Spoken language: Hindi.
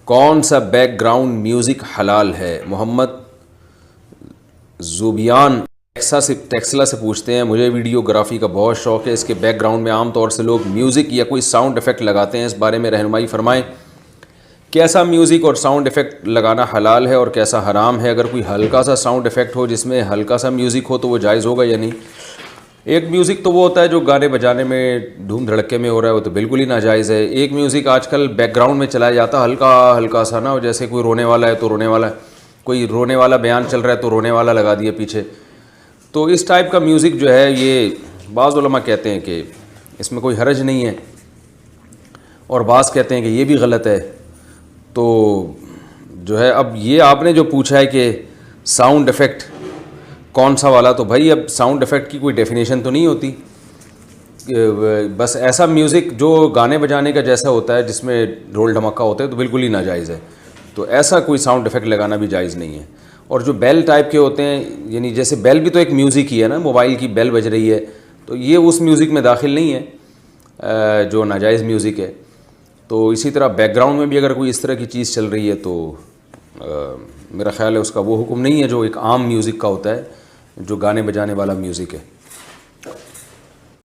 कौन सा बैकग्राउंड म्यूज़िक हलाल है? मोहम्मद ज़ुबियान टेक्सला से पूछते हैं। मुझे वीडियोग्राफी का बहुत शौक़ है। इसके बैकग्राउंड में आम तौर से लोग म्यूज़िक या कोई साउंड इफ़ेक्ट लगाते हैं। इस बारे में रहनुमाई फरमाएं। कैसा म्यूज़िक और साउंड इफ़ेक्ट लगाना हलाल है और कैसा हराम है? अगर कोई हल्का सा साउंड इफ़ेक्ट हो, जिसमें हल्का सा म्यूज़िक हो, तो वो जायज़ होगा या नहीं? एक म्यूज़िक तो वो होता है जो गाने बजाने में धूम धड़के में हो रहा है, वो तो बिल्कुल ही नाजायज़ है। एक म्यूज़िक आजकल बैकग्राउंड में चलाया जाता है हल्का हल्का सा ना, जैसे कोई रोने वाला है तो रोने वाला, कोई रोने वाला बयान चल रहा है तो रोने वाला लगा दिया पीछे। तो इस टाइप का म्यूज़िक जो है, ये बाज़ उलमा कहते हैं कि इसमें कोई हरज नहीं है और बाज़ कहते हैं कि ये भी गलत है। तो जो है, अब ये आपने जो पूछा है कि साउंड इफ़ेक्ट कौन सा वाला, तो भाई अब साउंड इफ़ेक्ट की कोई डेफिनेशन तो नहीं होती। बस ऐसा म्यूज़िक जो गाने बजाने का जैसा होता है, जिसमें ढोल ढमाका होता है, तो बिल्कुल ही नाजायज़ है। तो ऐसा कोई साउंड इफ़ेक्ट लगाना भी जायज़ नहीं है। और जो बेल टाइप के होते हैं, यानी जैसे बेल भी तो एक म्यूज़िक ही है ना, मोबाइल की बेल बज रही है, तो ये उस म्यूज़िक में दाखिल नहीं है जो नाजायज़ म्यूज़िक है। तो इसी तरह बैकग्राउंड में भी अगर कोई इस तरह की चीज़ चल रही है तो मेरा ख़्याल है उसका वो हुक्म नहीं है जो एक आम म्यूज़िक का होता है, जो गाने बजाने वाला म्यूज़िक है।